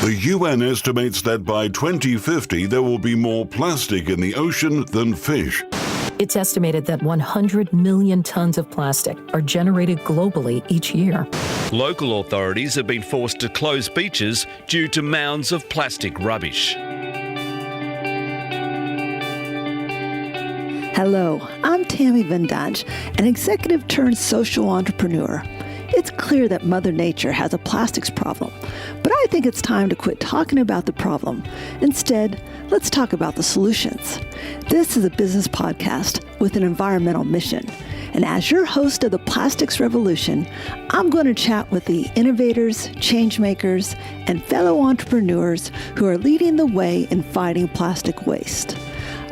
The UN estimates that by 2050 there will be more plastic in the ocean than fish. It's estimated that 100 million tons of plastic are generated globally each year. Local authorities have been forced to close beaches due to mounds of plastic rubbish. Hello, I'm Tammy Vendage, an executive turned social entrepreneur. It's clear that Mother Nature has a plastics problem, but I think it's time to quit talking about the problem. Instead, let's talk about the solutions. This is a business podcast with an environmental mission. And as your host of the Plastics Revolution, I'm going to chat with the innovators, change makers, and fellow entrepreneurs who are leading the way in fighting plastic waste.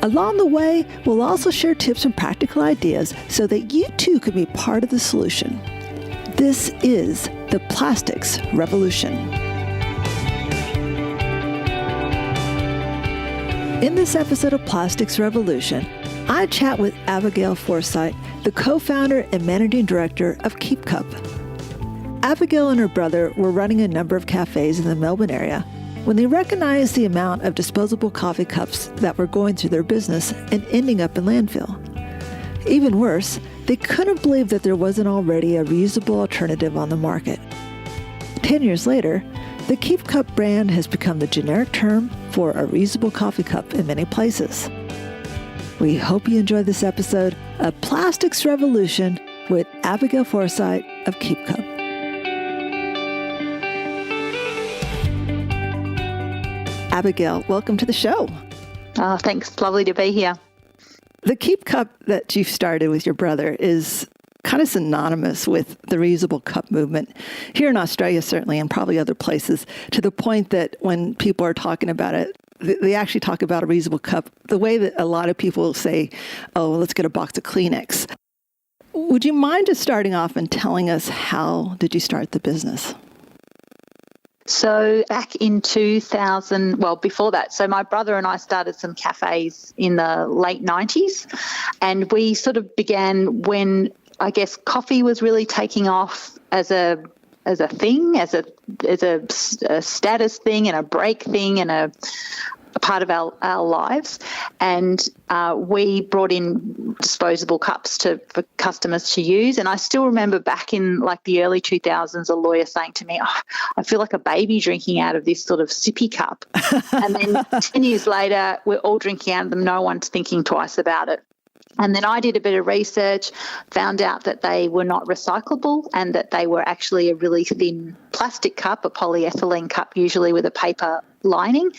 Along the way, we'll also share tips and practical ideas so that you too can be part of the solution. This is the Plastics Revolution. In this episode of Plastics Revolution, I chat with Abigail Forsyth, the co-founder and managing director of Keep Cup. Abigail and her brother were running a number of cafes in the Melbourne area when they recognized the amount of disposable coffee cups that were going through their business and ending up in landfill. Even worse, they couldn't believe that there wasn't already a reusable alternative on the market. 10 years later, the Keep Cup brand has become the generic term for a reusable coffee cup in many places. We hope you enjoy this episode of Plastics Revolution with Abigail Forsyth of Keep Cup. Abigail, welcome to the show. Oh, thanks. Lovely to be here. The Keep Cup that you've started with your brother is kind of synonymous with the reusable cup movement here in Australia, certainly, and probably other places, to the point that when people are talking about it, they actually talk about a reusable cup the way that a lot of people say, oh, let's get a box of Kleenex. Would you mind just starting off and telling us how did you start the business? So back in 2000, well, before that, so my brother and I started some cafes in the late 90s, and we sort of began when, I guess, coffee was really taking off as a thing, as a status thing and a break thing and a part of our lives. And we brought in disposable cups for customers to use. And I still remember back in like the early 2000s, a lawyer saying to me, oh, I feel like a baby drinking out of this sort of sippy cup. And then 10 years later, we're all drinking out of them. No one's thinking twice about it. And then I did a bit of research, found out that they were not recyclable and that they were actually a really thin plastic cup, a polyethylene cup, usually with a paper lining,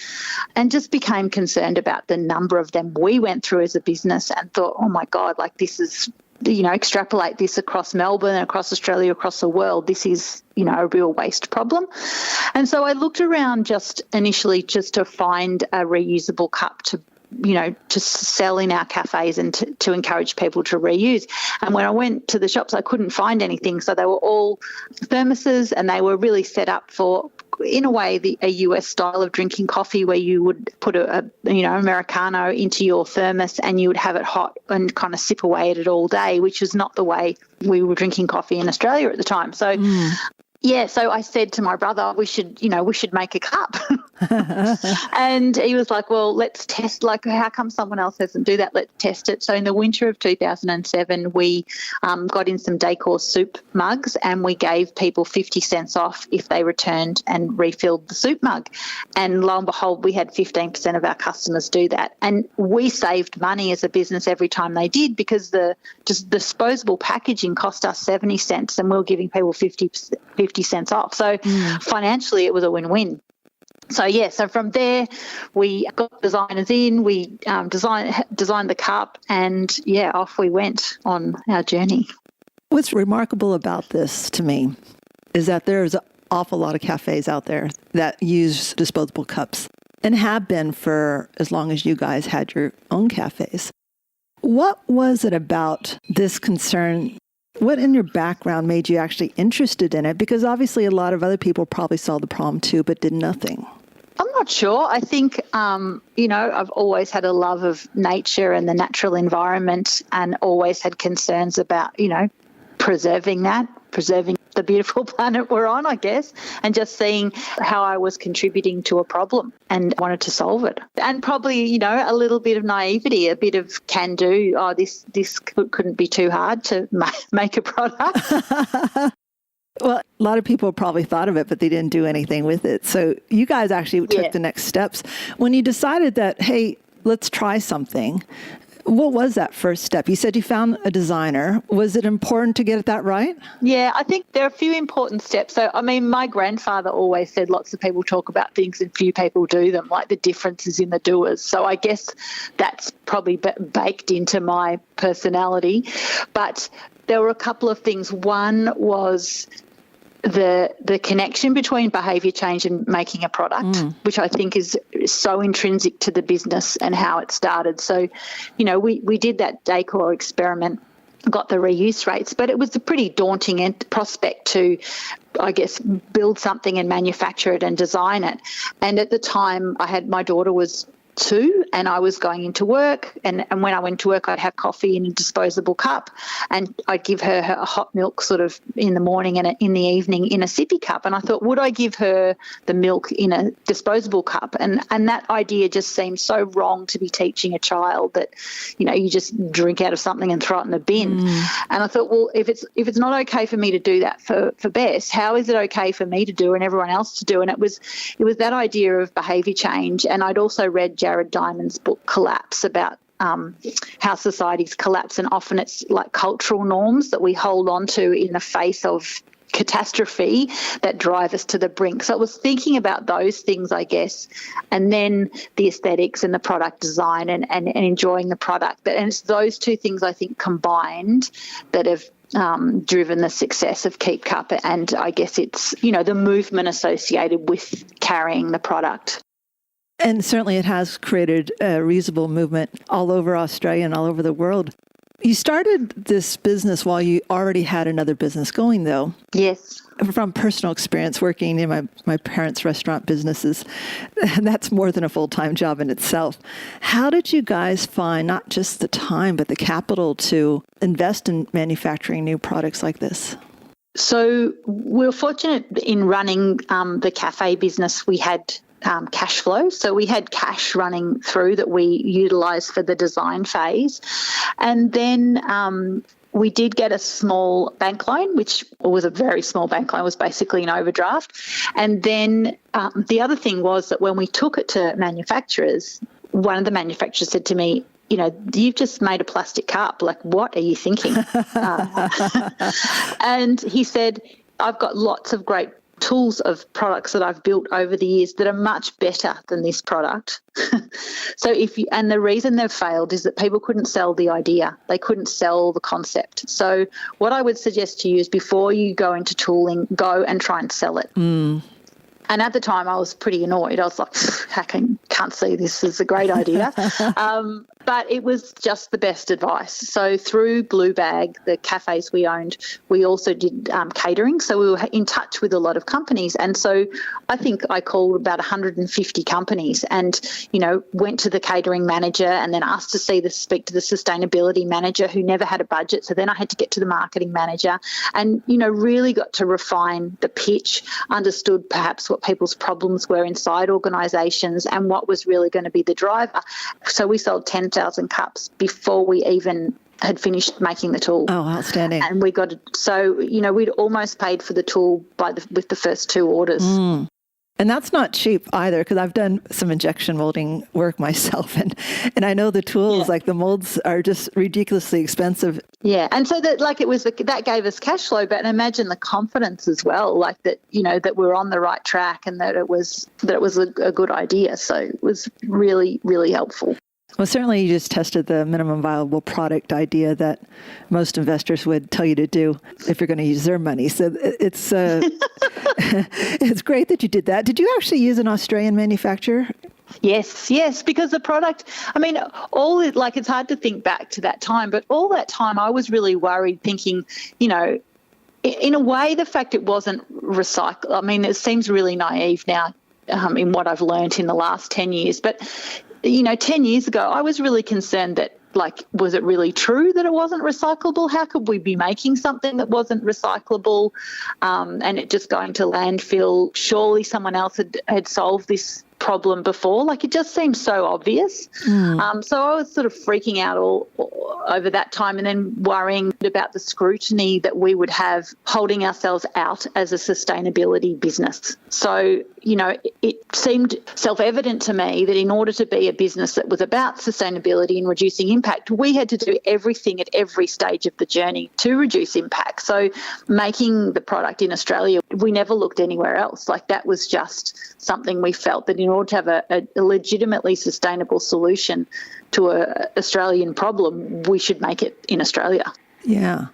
and just became concerned about the number of them we went through as a business and thought, oh, my God, like this is, extrapolate this across Melbourne, across Australia, across the world, this is, a real waste problem. And so I looked around just initially just to find a reusable cup to sell in our cafes and to encourage people to reuse. And when I went to the shops, I couldn't find anything. So they were all thermoses, and they were really set up for, in a way, a US style of drinking coffee, where you would put a Americano into your thermos and you would have it hot and kind of sip away at it all day, which was not the way we were drinking coffee in Australia at the time. So yeah, so I said to my brother, we should make a cup. And he was like, well, let's test, like, how come someone else doesn't do that? Let's test it. So in the winter of 2007, we got in some Decor soup mugs, and we gave people 50 cents off if they returned and refilled the soup mug. And lo and behold, we had 15% of our customers do that. And we saved money as a business every time they did, because the disposable packaging cost us 70 cents and we were giving people 50 cents off. So financially it was a win-win. So from there we got designers in, we designed the cup, and off we went on our journey. What's remarkable about this to me is that there's an awful lot of cafes out there that use disposable cups and have been for as long as you guys had your own cafes. What was it about this concern? What in your background made you actually interested in it? Because obviously a lot of other people probably saw the problem too, but did nothing. I'm not sure. I think, I've always had a love of nature and the natural environment, and always had concerns about, preserving the beautiful planet we're on, I guess, and just seeing how I was contributing to a problem and wanted to solve it. And probably, you know, a little bit of naivety, a bit of can do. Oh, this couldn't be too hard to make a product. Well, a lot of people probably thought of it, but they didn't do anything with it. So you guys actually took the next steps. When you decided that, hey, let's try something, what was that first step? You said you found a designer. Was it important to get that right? Yeah, I think there are a few important steps. So, I mean, my grandfather always said lots of people talk about things and few people do them, like the difference is in the doers. So I guess that's probably baked into my personality. But there were a couple of things. One was the connection between behaviour change and making a product, which I think is so intrinsic to the business and how it started. So, you know, we did that Dacor experiment, got the reuse rates, but it was a pretty daunting prospect to, I guess, build something and manufacture it and design it. And at the time, my daughter was 2 and I was going into work, and when I went to work I'd have coffee in a disposable cup and I'd give her hot milk sort of in the morning and in the evening in a sippy cup, and I thought, would I give her the milk in a disposable cup? And that idea just seemed so wrong, to be teaching a child that, you know, you just drink out of something and throw it in the bin. And I thought, well, if it's not okay for me to do that for Bess, how is it okay for me to do and everyone else to do? And it was that idea of behaviour change. And I'd also read Jared Diamond's book Collapse about how societies collapse, and often it's like cultural norms that we hold on to in the face of catastrophe that drive us to the brink. So I was thinking about those things, I guess, and then the aesthetics and the product design and enjoying the product. And it's those two things, I think, combined that have driven the success of Keep Cup, and I guess it's, you know, the movement associated with carrying the product. And certainly it has created a reasonable movement all over Australia and all over the world. You started this business while you already had another business going, though. Yes. From personal experience working in my parents' restaurant businesses, that's more than a full-time job in itself. How did you guys find not just the time, but the capital to invest in manufacturing new products like this? So we were fortunate in running the cafe business. We had cash flow. So we had cash running through that we utilised for the design phase. And then we did get a small bank loan, which was a very small bank loan, was basically an overdraft. And then the other thing was that when we took it to manufacturers, one of the manufacturers said to me, you know, you've just made a plastic cup. Like, what are you thinking? And he said, I've got lots of great tools of products that I've built over the years that are much better than this product. So and the reason they've failed is that people couldn't sell the idea. They couldn't sell the concept. So what I would suggest to you is, before you go into tooling, go and try and sell it. And at the time I was pretty annoyed. I was like, I can't see this is a great idea. But it was just the best advice. So through Blue Bag, the cafes we owned, we also did catering. So we were in touch with a lot of companies. And so I think I called about 150 companies and, you know, went to the catering manager and then asked to speak to the sustainability manager, who never had a budget. So then I had to get to the marketing manager and, you know, really got to refine the pitch, understood perhaps what people's problems were inside organisations and what was really going to be the driver. So we sold 10,000 cups before we even had finished making the tool. Oh, outstanding. And we got it. So, you know, we'd almost paid for the tool with the first 2 orders. And that's not cheap either, because I've done some injection molding work myself, and I know the tools, like the molds, are just ridiculously expensive. Yeah, and so that gave us cash flow, but imagine the confidence as well, like that, you know, that we're on the right track and that it was a good idea. So it was really, really helpful. Well, certainly you just tested the minimum viable product idea that most investors would tell you to do if you're going to use their money. So it's it's great that you did that. Did you actually use an Australian manufacturer? Yes, because the product, I mean, it's hard to think back to that time, but all that time I was really worried, thinking, you know, in a way, the fact it wasn't recycled, I mean, it seems really naive now in what I've learned in the last 10 years, but you know, 10 years ago, I was really concerned that Like, was it really true that it wasn't recyclable? How could we be making something that wasn't recyclable and it just going to landfill? Surely someone else had solved this problem before. Like, it just seems so obvious. So I was sort of freaking out all over that time, and then worrying about the scrutiny that we would have holding ourselves out as a sustainability business. So, you know, it seemed self-evident to me that in order to be a business that was about sustainability and reducing impact, we had to do everything at every stage of the journey to reduce impact. So making the product in Australia, we never looked anywhere else. Like, that was just something we felt that in order to have a legitimately sustainable solution to an Australian problem, we should make it in Australia. Yeah.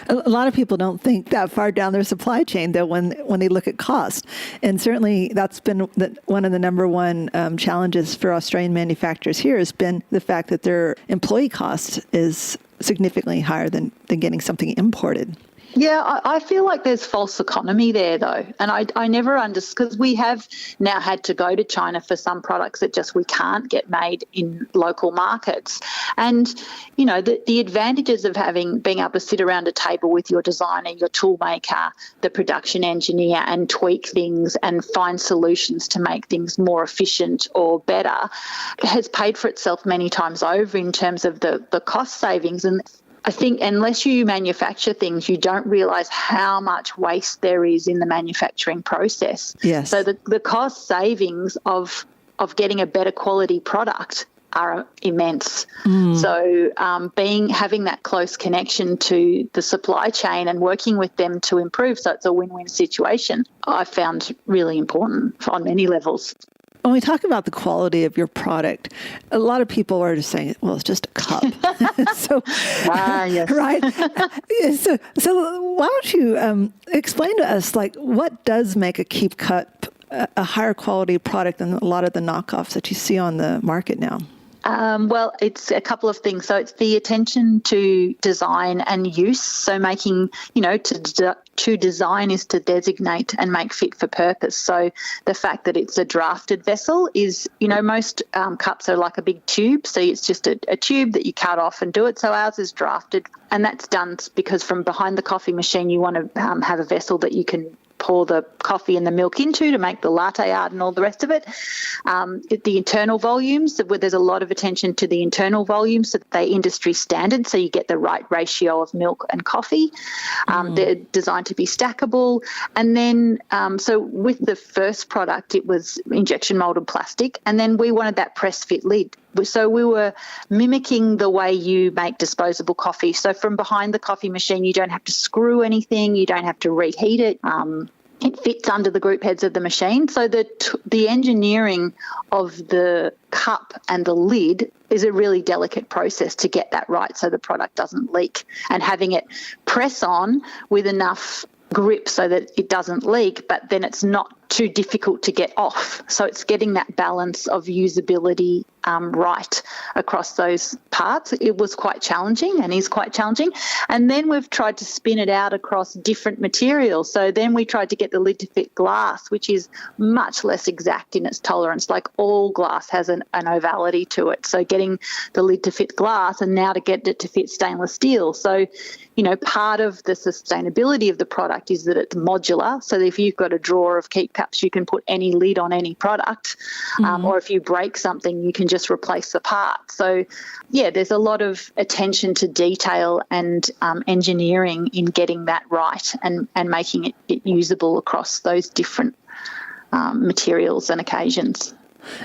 A lot of people don't think that far down their supply chain, though, when they look at cost. And certainly that's been one of the number one challenges for Australian manufacturers here has been the fact that their employee cost is significantly higher than getting something imported. Yeah, I feel like there's false economy there, though. And I never understood, because we have now had to go to China for some products that just we can't get made in local markets. And, you know, the advantages of being able to sit around a table with your designer, your tool maker, the production engineer, and tweak things and find solutions to make things more efficient or better has paid for itself many times over in terms of the cost savings. And I think unless you manufacture things, you don't realise how much waste there is in the manufacturing process. Yes. So the cost savings of getting a better quality product are immense. So having that close connection to the supply chain and working with them to improve, so it's a win-win situation, I found really important on many levels. When we talk about the quality of your product, a lot of people are just saying, well, it's just a cup. So, yes. Right? So why don't you explain to us, like, what does make a Keep Cup a higher quality product than a lot of the knockoffs that you see on the market now? Well, it's a couple of things. So it's the attention to design and use. So making, you know, to design is to designate and make fit for purpose. So the fact that it's a drafted vessel is, you know, most cups are like a big tube. So it's just a tube that you cut off and do it. So ours is drafted. And that's done because from behind the coffee machine, you want to have a vessel that you can pour the coffee and the milk into to make the latte art and all the rest of it. The internal volumes, there's a lot of attention to the internal volumes, so that they're industry standard, so you get the right ratio of milk and coffee. They're designed to be stackable. And then, so with the first product, it was injection molded plastic, and then we wanted that press fit lid. So we were mimicking the way you make disposable coffee. So from behind the coffee machine, you don't have to screw anything, you don't have to reheat it. It fits under the group heads of the machine. So the engineering of the cup and the lid is a really delicate process to get that right so the product doesn't leak. And having it press on with enough grip so that it doesn't leak, but then it's not too difficult to get off. So it's getting that balance of usability right across those parts. It was quite challenging and is quite challenging. And then we've tried to spin it out across different materials. So then we tried to get the lid to fit glass, which is much less exact in its tolerance. Like, all glass has an ovality to it. So getting the lid to fit glass, and now to get it to fit stainless steel. So, you know, part of the sustainability of the product is that it's modular. So if you've got a drawer of Keep Cups, you can put any lid on any product, or if you break something, you can just replace the part. So, yeah, there's a lot of attention to detail and engineering in getting that right and making it usable across those different materials and occasions.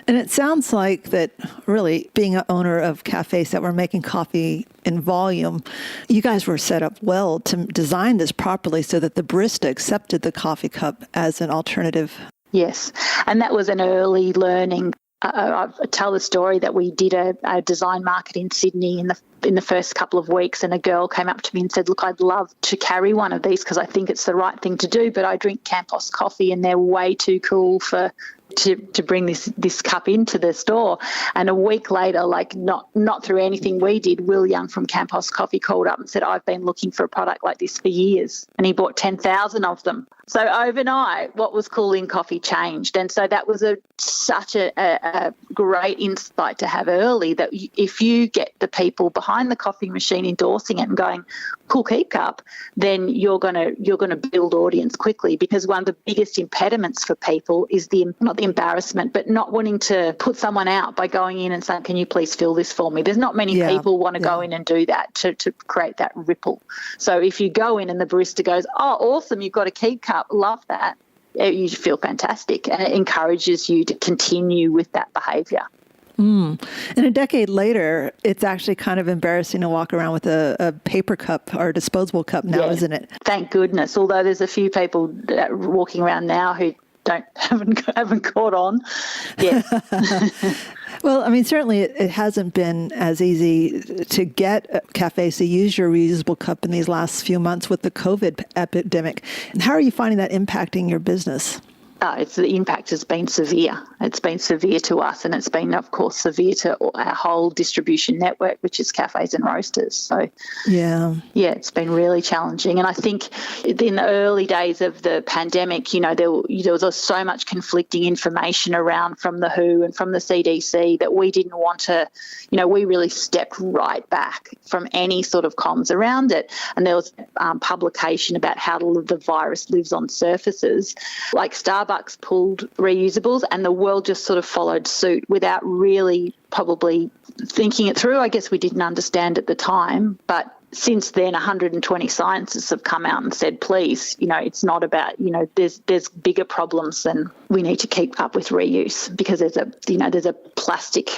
And it sounds like that really being an owner of cafes that were making coffee in volume, you guys were set up well to design this properly so that the barista accepted the coffee cup as an alternative. Yes, and that was an early learning. I tell the story that we did a design market in Sydney in the first couple of weeks, and a girl came up to me and said, look, I'd love to carry one of these because I think it's the right thing to do, but I drink Campos coffee and they're way too cool for to bring this cup into the store. And a week later, like not through anything we did, Will Young from Campos Coffee called up and said, I've been looking for a product like this for years. And he bought 10,000 of them. So overnight, what was cool in coffee changed. And so that was such a great insight to have early, that if you get the people behind the coffee machine endorsing it and going, cool Keep Cup, then you're gonna build audience quickly, because one of the biggest impediments for people is not the embarrassment, but not wanting to put someone out by going in and saying, can you please fill this for me? There's not many people want to go in and do that to create that ripple. So if you go in and the barista goes, oh, awesome, you've got a Keep Cup, love that, you feel fantastic, and it encourages you to continue with that behaviour. And a decade later, it's actually kind of embarrassing to walk around with a paper cup or a disposable cup now, isn't it? Thank goodness. Although there's a few people walking around now who haven't caught on yet. Well, I mean, certainly it hasn't been as easy to get cafes to use your reusable cup in these last few months with the COVID epidemic. How are you finding that impacting your business? The impact has been severe. It's been severe to us, and it's been, of course, severe to our whole distribution network, which is cafes and roasters. So, yeah, it's been really challenging. And I think in the early days of the pandemic, there was so much conflicting information around from the WHO and from the CDC that we didn't want to, we really stepped right back from any sort of comms around it. And there was publication about how the virus lives on surfaces. Like Starbucks pulled reusables, and the world just sort of followed suit without really probably thinking it through. I guess we didn't understand at the time, but since then 120 scientists have come out and said, please, it's not about, there's bigger problems than we need to keep up with reuse, because there's a plastic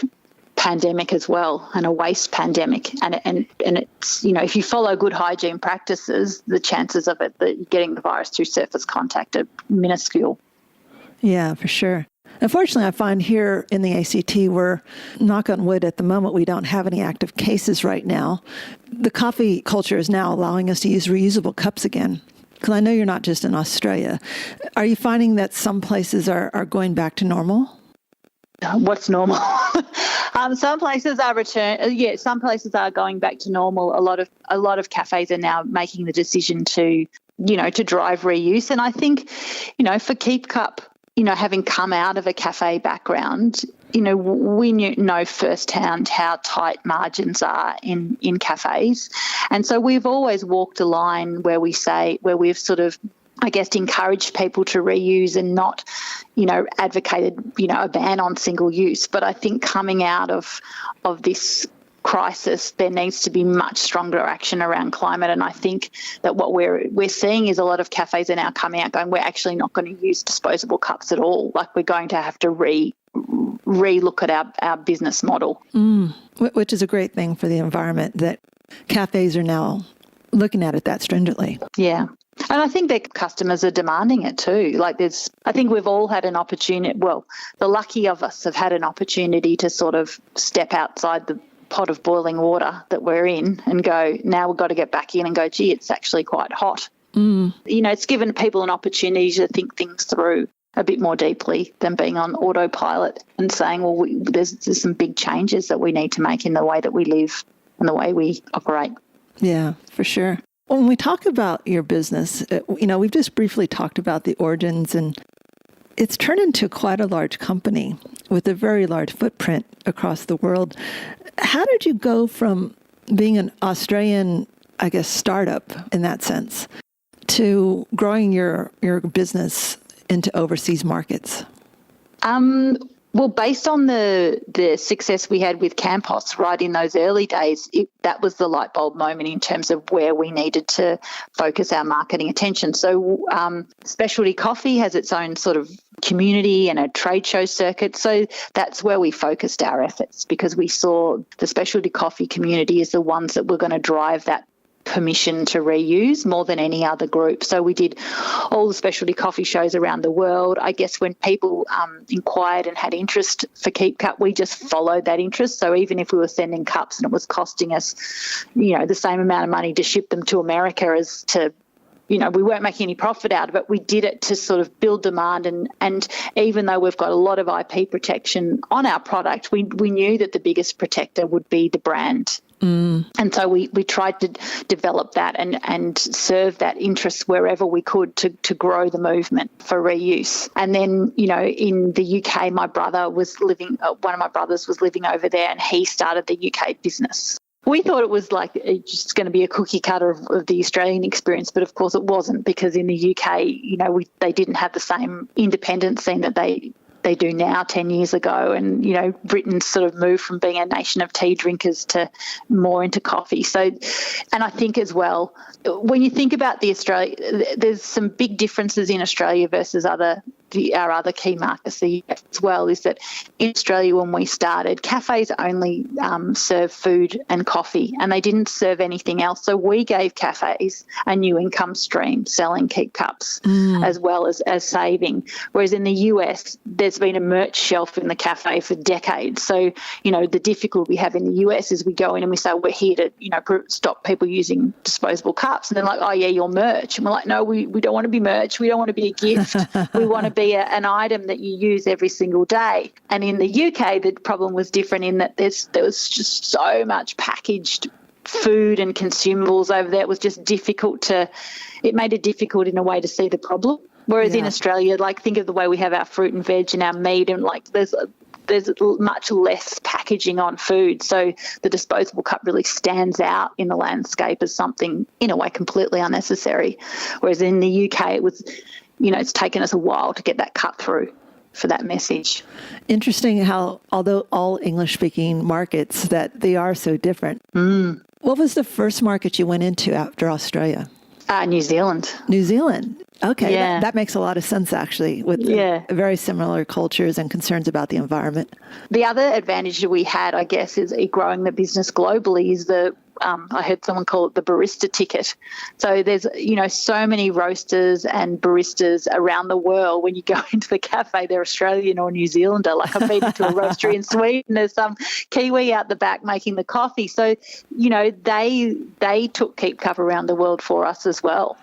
pandemic as well, and a waste pandemic, and it's, if you follow good hygiene practices, the chances of it that you're getting the virus through surface contact are minuscule. Yeah, for sure. Unfortunately, I find here in the ACT, we're, knock on wood, at the moment, we don't have any active cases right now. The coffee culture is now allowing us to use reusable cups again. Because I know you're not just in Australia. Are you finding that some places are going back to normal? What's normal? Some places are some places are going back to normal. A lot of cafes are now making the decision to drive reuse. And I think, for Keep Cup, having come out of a cafe background, we know firsthand how tight margins are in cafes. And so we've always walked a line where we've sort of, I guess, encouraged people to reuse and not, advocated, a ban on single use. But I think coming out of this crisis, there needs to be much stronger action around climate. And I think that what we're seeing is a lot of cafes are now coming out going, we're actually not going to use disposable cups at all. Like, we're going to have to re-look at our business model. Which is a great thing for the environment, that cafes are now looking at it that stringently. Yeah. And I think their customers are demanding it too. I think we've all had an opportunity, well, the lucky of us have had an opportunity to sort of step outside the pot of boiling water that we're in and go, now we've got to get back in and go, gee, it's actually quite hot. It's given people an opportunity to think things through a bit more deeply than being on autopilot and saying, well, there's some big changes that we need to make in the way that we live and the way we operate. Yeah, for sure. When we talk about your business, we've just briefly talked about the origins, and it's turned into quite a large company with a very large footprint across the world. How did you go from being an Australian, I guess, startup in that sense, to growing your business into overseas markets? Well, based on the success we had with Campos right in those early days, that was the light bulb moment in terms of where we needed to focus our marketing attention. So specialty coffee has its own sort of community and a trade show circuit. So that's where we focused our efforts, because we saw the specialty coffee community as the ones that were going to drive that permission to reuse more than any other group. So we did all the specialty coffee shows around the world. I guess when people inquired and had interest for Keep Cup, we just followed that interest. So even if we were sending cups and it was costing us, the same amount of money to ship them to America as to we weren't making any profit out of it. We did it to sort of build demand. And even though we've got a lot of IP protection on our product, we knew that the biggest protector would be the brand. And so we tried to develop that and serve that interest wherever we could to grow the movement for reuse. And then, in the UK, one of my brothers was living over there, and he started the UK business. We thought it was just going to be a cookie cutter of the Australian experience, but of course it wasn't, because in the UK, they didn't have the same independent scene that they do now 10 years ago. And, Britain sort of moved from being a nation of tea drinkers to more into coffee. So, and I think as well, when you think about there's some big differences in Australia versus our other key markets as well, is that in Australia when we started, cafes only serve food and coffee, and they didn't serve anything else. So we gave cafes a new income stream selling Keep Cups as well as saving. Whereas in the US, there's been a merch shelf in the cafe for decades. So, the difficulty we have in the US is we go in and we say, we're here to, stop people using disposable cups. And they're like, oh, yeah, you're merch. And we're like, no, we don't want to be merch. We don't want to be a gift. We want to be an item that you use every single day. And in the UK, the problem was different in that there was just so much packaged food and consumables over there. It was just it made it difficult in a way to see the problem. Whereas in Australia, think of the way we have our fruit and veg and our meat, and there's much less packaging on food. So the disposable cup really stands out in the landscape as something, in a way, completely unnecessary. Whereas in the UK, it was, it's taken us a while to get that cut through for that message. Interesting how, although all English-speaking markets, that they are so different. What was the first market you went into after Australia? New Zealand. New Zealand. Okay, yeah. That makes a lot of sense, actually, with very similar cultures and concerns about the environment. The other advantage that we had, I guess, is growing the business globally is I heard someone call it the barista ticket. So there's, so many roasters and baristas around the world. When you go into the cafe, they're Australian or New Zealander. Like I've been to a roastery in Sweden, there's some Kiwi out the back making the coffee. So, they took Keep Cup around the world for us as well.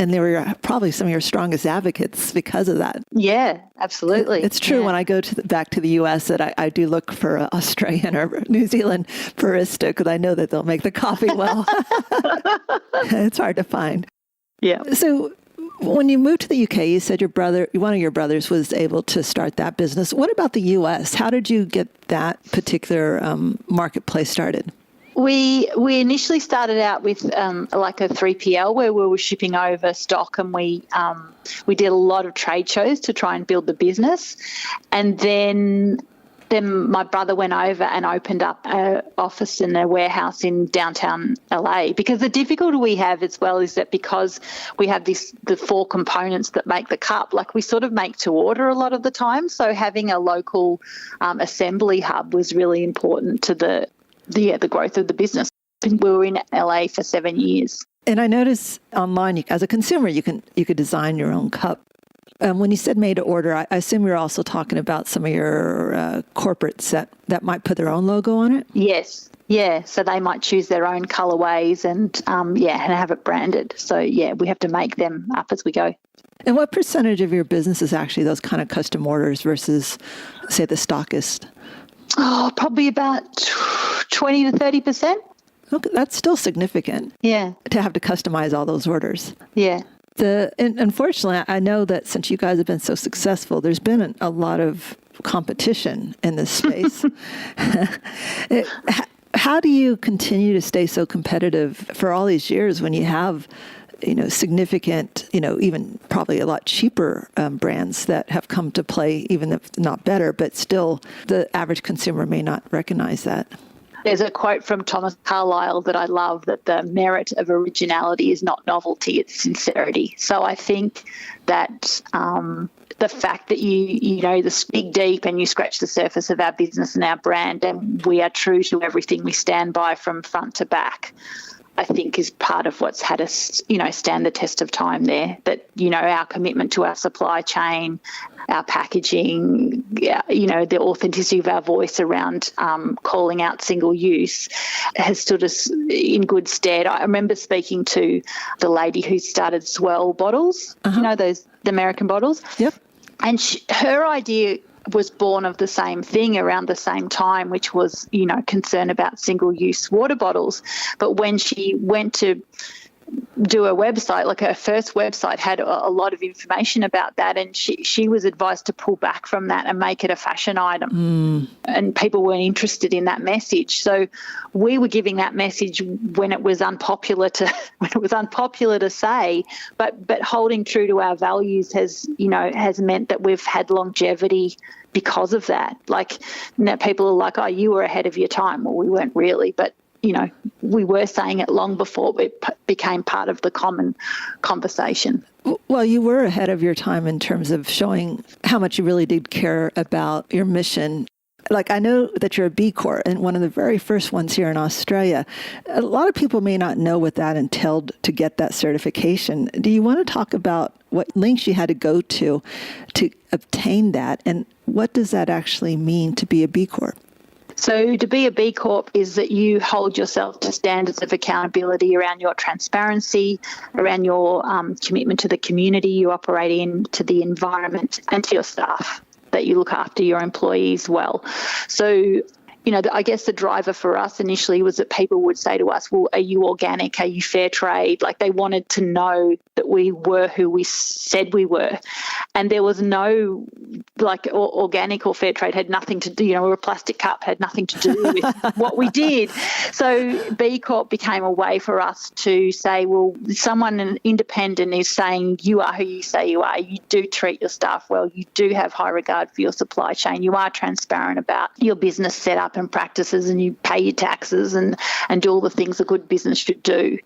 And they were probably some of your strongest advocates because of that. Yeah, absolutely. It's true. When I go back to the U.S. that I do look for an Australian or New Zealand barista, because I know that they'll make the coffee well. It's hard to find. Yeah. So when you moved to the UK, you said one of your brothers was able to start that business. What about the U.S.? How did you get that particular marketplace started? We initially started out with a 3PL where we were shipping over stock, and we did a lot of trade shows to try and build the business. And then my brother went over and opened up an office and a warehouse in downtown LA, because the difficulty we have as well is that because we have the 4 components that make the cup, we sort of make to order a lot of the time. So having a local assembly hub was really important to the growth of the business. We were in LA for 7 years. And I noticed online, as a consumer, you could design your own cup. When you said made to order, I assume you're also talking about some of your corporates that might put their own logo on it? Yes. Yeah. So they might choose their own colorways and have it branded. So, we have to make them up as we go. And what percentage of your business is actually those kind of custom orders versus, say, the stockist? Oh, probably about 20 to 30%. Okay, that's still significant. Yeah. To have to customize all those orders. Yeah. And unfortunately, I know that since you guys have been so successful, there's been a lot of competition in this space. How do you continue to stay so competitive for all these years when you have significant, even probably a lot cheaper brands that have come to play, even if not better, but still the average consumer may not recognize that? There's a quote from Thomas Carlyle that I love, that the merit of originality is not novelty, it's sincerity. So I think that the fact that you dig deep and you scratch the surface of our business and our brand, and we are true to everything we stand by from front to back, I think is part of what's had us, stand the test of time there. That, our commitment to our supply chain, our packaging, the authenticity of our voice around calling out single use has stood us in good stead. I remember speaking to the lady who started Swell bottles, the American bottles. Yep. And her idea was born of the same thing around the same time, which was, concern about single-use water bottles. But when she went to do a website, like her first website had a lot of information about that, and she was advised to pull back from that and make it a fashion item. And people weren't interested in that message. So we were giving that message when it was unpopular to say, but holding true to our values has meant that we've had longevity because of that. Like, people are like, oh, you were ahead of your time. Well, we weren't really, but we were saying it long before it became part of the common conversation. Well, you were ahead of your time in terms of showing how much you really did care about your mission. Like, I know that you're a B Corp, and one of the very first ones here in Australia. A lot of people may not know what that entailed to get that certification. Do you want to talk about what links you had to go to obtain that, and what does that actually mean to be a B Corp? So to be a B Corp is that you hold yourself to standards of accountability around your transparency, around your commitment to the community you operate in, to the environment, and to your staff, that you look after your employees well. So, I guess the driver for us initially was that people would say to us, well, are you organic? Are you fair trade? Like, they wanted to know that we were who we said we were. And there was no, organic or fair trade had nothing to do, we're a plastic cup, had nothing to do with what we did. So B Corp became a way for us to say, well, someone independent is saying you are who you say you are. You do treat your staff well. You do have high regard for your supply chain. You are transparent about your business setup and practices, and you pay your taxes and do all the things a good business should do.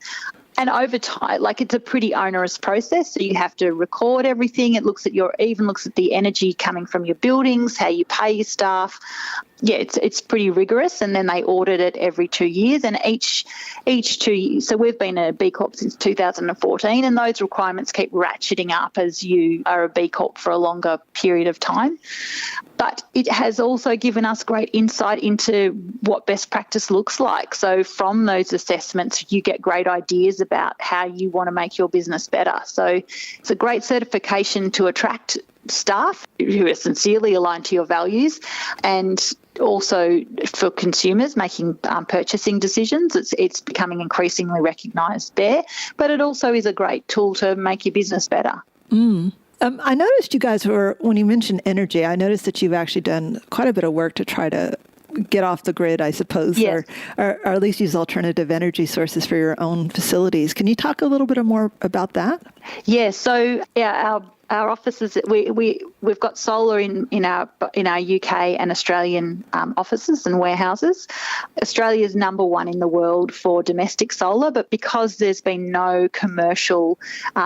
And over time, it's a pretty onerous process. So you have to record everything. It looks at the energy coming from your buildings, how you pay your staff. Yeah, it's pretty rigorous. And then they audit it every 2 years. And each 2 years, so we've been a B Corp since 2014, and those requirements keep ratcheting up as you are a B Corp for a longer period of time. But it has also given us great insight into what best practice looks like. So from those assessments, you get great ideas about how you want to make your business better. So it's a great certification to attract staff who are sincerely aligned to your values, and also for consumers making purchasing decisions. It's becoming increasingly recognised there, but it also is a great tool to make your business better. I noticed you guys when you mentioned energy, I noticed that you've actually done quite a bit of work to try to get off the grid, I suppose, yes, or at least use alternative energy sources for your own facilities. Can you talk a little bit more about that? Yeah, so our offices, we've got solar in our UK and Australian offices and warehouses. Australia is number one in the world for domestic solar, but because there's been no commercial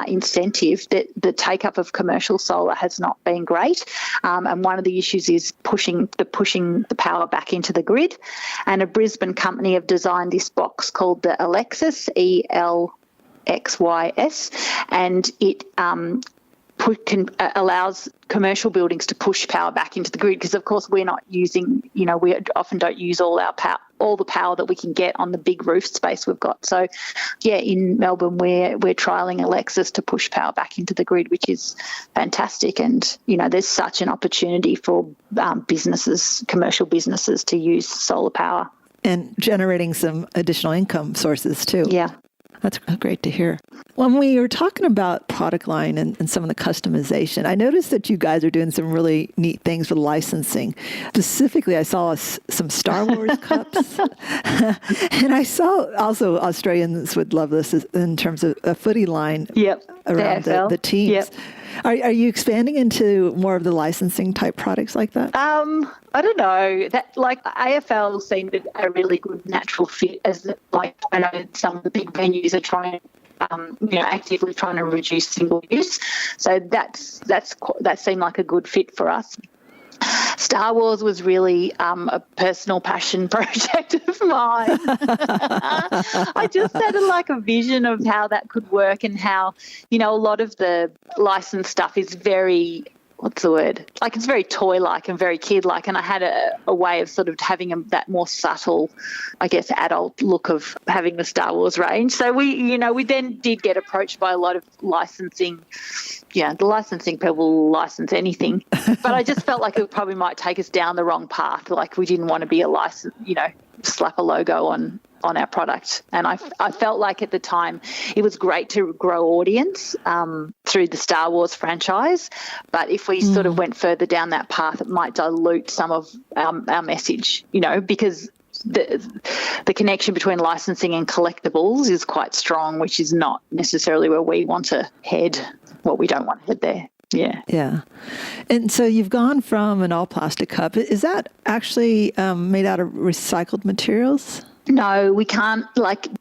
incentive, the take-up of commercial solar has not been great. And one of the issues is pushing the power back into the grid. And a Brisbane company have designed this box called the Elexys, ELXYS, and it allows commercial buildings to push power back into the grid, because of course we're not using, we often don't use all the power that we can get on the big roof space we've got. So yeah, in Melbourne we're trialling Elexys to push power back into the grid, which is fantastic. And there's such an opportunity for commercial businesses to use solar power. And generating some additional income sources too. Yeah. That's great to hear. When we were talking about product line and some of the customization, I noticed that you guys are doing some really neat things with licensing. Specifically, I saw some Star Wars cups. And I saw also Australians would love this in terms of a footy line around the teams. Yep. Are you expanding into more of the licensing type products like that? I don't know. That AFL seemed a really good natural fit, as I know some of the big venues are trying, actively trying to reduce single use. So that seemed like a good fit for us. Star Wars was really a personal passion project of mine. I just had a vision of how that could work, and how, a lot of the licensed stuff is very, what's the word? It's very toy-like and very kid-like, and I had a way of sort of having that more subtle, I guess, adult look of having the Star Wars range. So we then did get approached by a lot of licensing. Yeah, the licensing people will license anything, but I just felt like it probably might take us down the wrong path. We didn't want to be a license, slap a logo on our product. And I felt like at the time it was great to grow audience through the Star Wars franchise, but if we sort of went further down that path, it might dilute some of our message, because the connection between licensing and collectibles is quite strong, which is not necessarily where we want to head. Well, we don't want to head there. Yeah. Yeah. And so you've gone from an all plastic cup. Is that actually made out of recycled materials? No, we can't,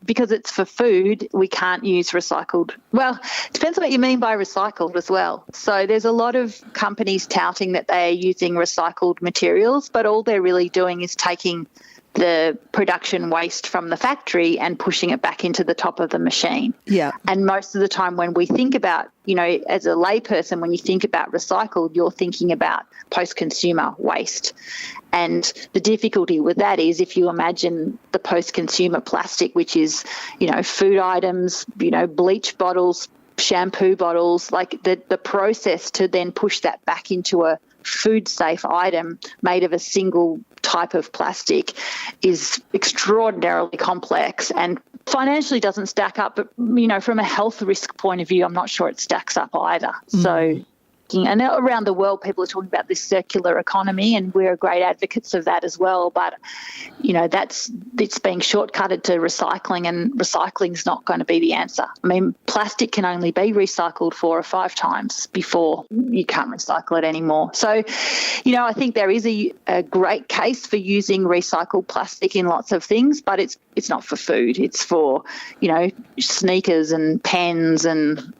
because it's for food, we can't use recycled. Well, it depends on what you mean by recycled as well. So there's a lot of companies touting that they are using recycled materials, but all they're really doing is taking the production waste from the factory and pushing it back into the top of the machine. Yeah. And most of the time when we think about, as a layperson, when you think about recycled, you're thinking about post-consumer waste. And the difficulty with that is if you imagine the post-consumer plastic, which is, food items, bleach bottles, shampoo bottles, the process to then push that back into a food-safe item made of a single type of plastic is extraordinarily complex and financially doesn't stack up. But, from a health risk point of view, I'm not sure it stacks up either. So, and around the world, people are talking about this circular economy, and we're great advocates of that as well. But, it's being shortcutted to recycling, and recycling is not going to be the answer. I mean, plastic can only be recycled 4 or 5 times before you can't recycle it anymore. So, I think there is a great case for using recycled plastic in lots of things, but it's not for food. It's for, sneakers and pens and,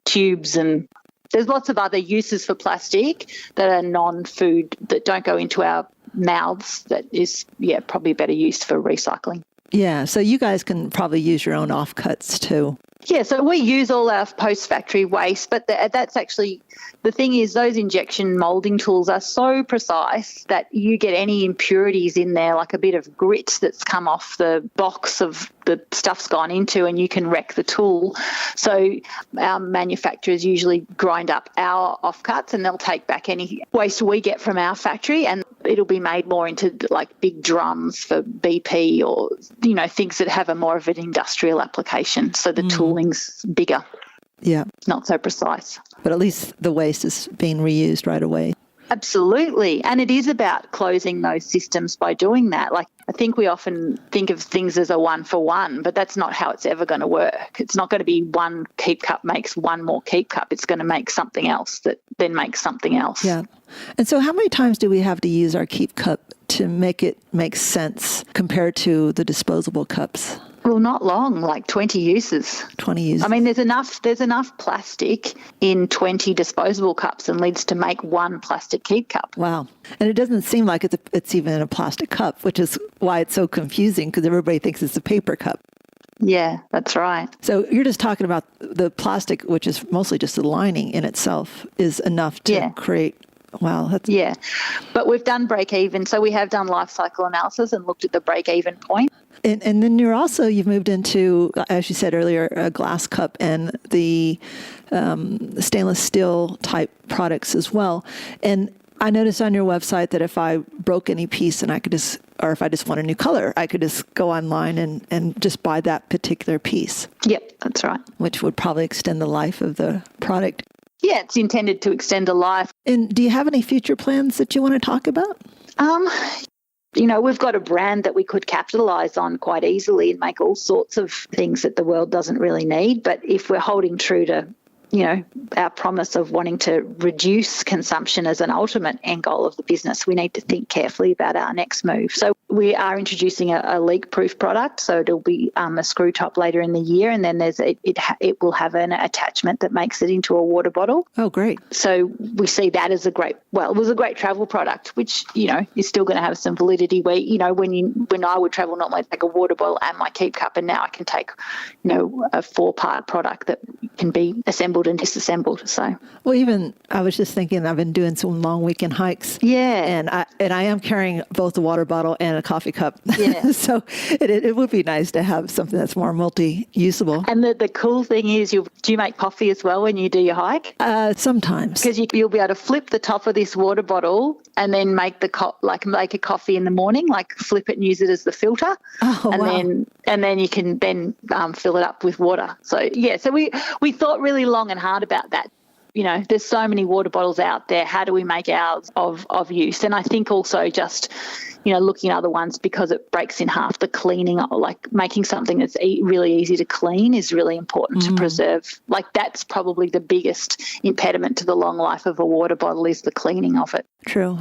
tubes, and there's lots of other uses for plastic that are non-food, that don't go into our mouths, that is, probably better used for recycling. Yeah, so you guys can probably use your own offcuts too. Yeah, so we use all our post-factory waste, but that's actually, the thing is those injection moulding tools are so precise that you get any impurities in there, like a bit of grit that's come off the box of the stuff's gone into, and you can wreck the tool. So our manufacturers usually grind up our offcuts, and they'll take back any waste we get from our factory, and it'll be made more into big drums for BP or, things that have a more of an industrial application. So the tooling's bigger. Yeah. Not so precise. But at least the waste is being reused right away. Absolutely. And it is about closing those systems by doing that. I think we often think of things as a 1-for-1, but that's not how it's ever going to work. It's not going to be one keep cup makes one more keep cup. It's going to make something else that then makes something else. Yeah. And so how many times do we have to use our keep cup to make it make sense compared to the disposable cups? Well, not long, 20 uses. 20 uses. I mean, there's enough plastic in 20 disposable cups and lids to make one plastic keep cup. Wow. And it doesn't seem like it's even a plastic cup, which is why it's so confusing, because everybody thinks it's a paper cup. Yeah, that's right. So you're just talking about the plastic, which is mostly just the lining in itself, is enough to create. Wow. Yeah. But we've done break even. So we have done life cycle analysis and looked at the break even point. And then you've moved into, as you said earlier, a glass cup and the stainless steel type products as well. And I noticed on your website that if I broke any piece and if I just want a new color, I could just go online and just buy that particular piece. Yep, that's right. Which would probably extend the life of the product. Yeah, it's intended to extend the life. And do you have any future plans that you want to talk about? We've got a brand that we could capitalise on quite easily and make all sorts of things that the world doesn't really need. But if we're holding true to, our promise of wanting to reduce consumption as an ultimate end goal of the business, we need to think carefully about our next move. So we are introducing a leak-proof product, so it'll be a screw top later in the year, and then it will have an attachment that makes it into a water bottle. Oh, great. So we see that as it was a great travel product, which, is still going to have some validity where, when I would travel, normally I'd take a water bottle and my keep cup, and now I can take, a 4-part product that can be assembled and disassembled. So, well, even I was just thinking, I've been doing some long weekend hikes. Yeah. And I am carrying both a water bottle and a coffee cup. Yeah. So it would be nice to have something that's more multi-usable. And the cool thing is, do you make coffee as well when you do your hike? Sometimes. Because you'll be able to flip the top of this water bottle and then make make a coffee in the morning, like flip it and use it as the filter. Oh, and wow. then you can then fill it up with water. So so we thought really long and hard about that. There's so many water bottles out there. How do we make ours of use? And I think also just, looking at other ones, because it breaks in half, the cleaning, like making something that's really easy to clean is really important to preserve. Like that's probably the biggest impediment to the long life of a water bottle is the cleaning of it. True.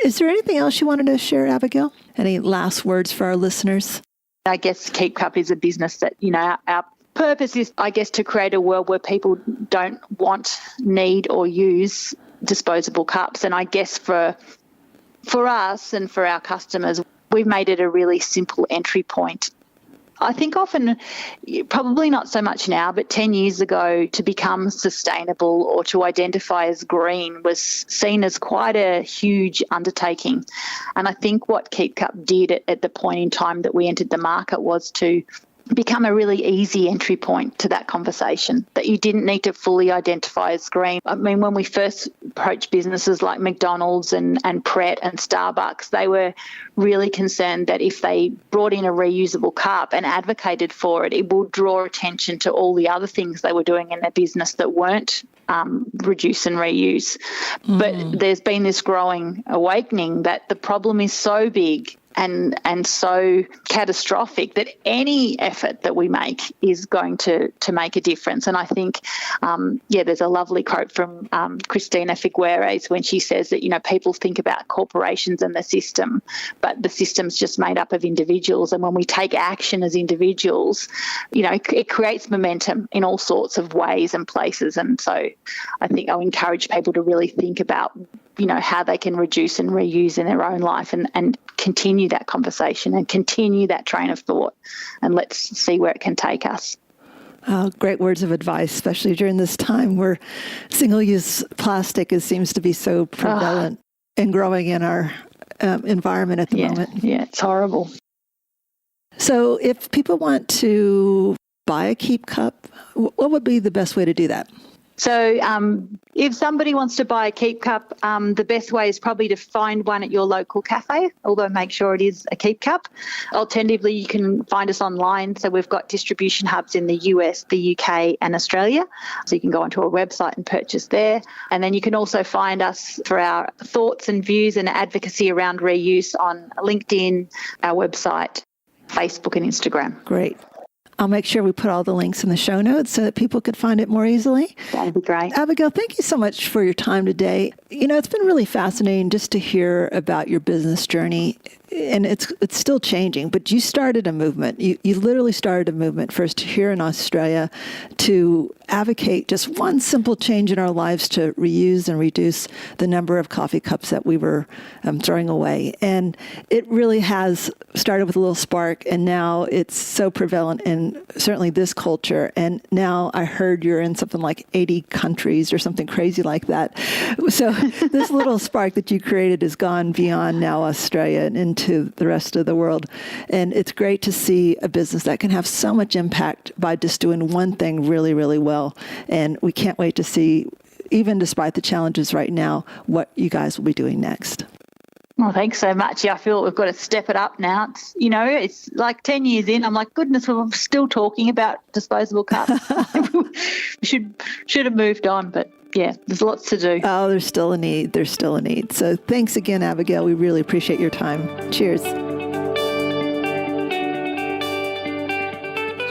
Is there anything else you wanted to share, Abigail? Any last words for our listeners? I guess Keep Cup is a business that, our purpose is, I guess, to create a world where people don't want, need or use disposable cups. And I guess for us and for our customers, we've made it a really simple entry point. I think often, probably not so much now, but 10 years ago, to become sustainable or to identify as green was seen as quite a huge undertaking. And I think what Keep Cup did at the point in time that we entered the market was to become a really easy entry point to that conversation, that you didn't need to fully identify as green. I mean, when we first approached businesses like McDonald's and Pret and Starbucks, they were really concerned that if they brought in a reusable cup and advocated for it, it would draw attention to all the other things they were doing in their business that weren't reduce and reuse. But there's been this growing awakening that the problem is so big and so catastrophic that any effort that we make is going to make a difference. And I think, there's a lovely quote from Christina Figueres when she says that, people think about corporations and the system, but the system's just made up of individuals. And when we take action as individuals, it creates momentum in all sorts of ways and places. And so I think I'll encourage people to really think about how they can reduce and reuse in their own life and continue that conversation and continue that train of thought, and let's see where it can take us. Great words of advice, especially during this time where single-use plastic seems to be so prevalent and growing in our environment at the moment. Yeah, it's horrible. So if people want to buy a Keep Cup, what would be the best way to do that? So if somebody wants to buy a Keep Cup, the best way is probably to find one at your local cafe, although make sure it is a Keep Cup. Alternatively, you can find us online. So we've got distribution hubs in the US, the UK and Australia. So you can go onto our website and purchase there. And then you can also find us for our thoughts and views and advocacy around reuse on LinkedIn, our website, Facebook and Instagram. Great. I'll make sure we put all the links in the show notes so that people could find it more easily. That'd be great. Abigail, thank you so much for your time today. It's been really fascinating just to hear about your business journey. And it's still changing, but you started a movement. You literally started a movement first here in Australia to advocate just one simple change in our lives to reuse and reduce the number of coffee cups that we were throwing away. And it really has started with a little spark, and now it's so prevalent in certainly this culture. And now I heard you're in something like 80 countries or something crazy like that. So this little spark that you created has gone beyond now Australia and into the rest of the world. And it's great to see a business that can have so much impact by just doing one thing really, really well. And we can't wait to see, even despite the challenges right now, what you guys will be doing next. Well, thanks so much. Yeah, I feel we've got to step it up now. It's like 10 years in. I'm like, goodness, we're still talking about disposable cups. We should have moved on, but yeah, there's lots to do. Oh, there's still a need. There's still a need. So thanks again, Abigail. We really appreciate your time. Cheers.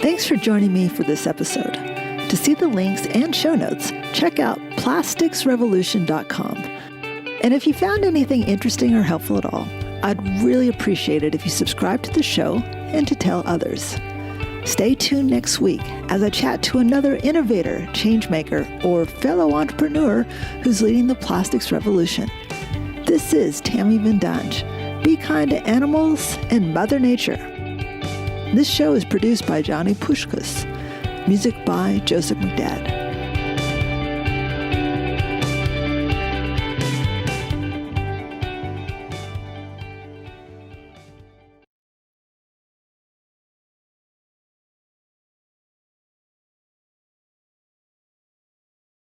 Thanks for joining me for this episode. To see the links and show notes, check out plasticsrevolution.com. And if you found anything interesting or helpful at all, I'd really appreciate it if you subscribe to the show and to tell others. Stay tuned next week as I chat to another innovator, changemaker, or fellow entrepreneur who's leading the plastics revolution. This is Tammy Vendange. Be kind to animals and Mother Nature. This show is produced by Johnny Pushkus. Music by Joseph McDad.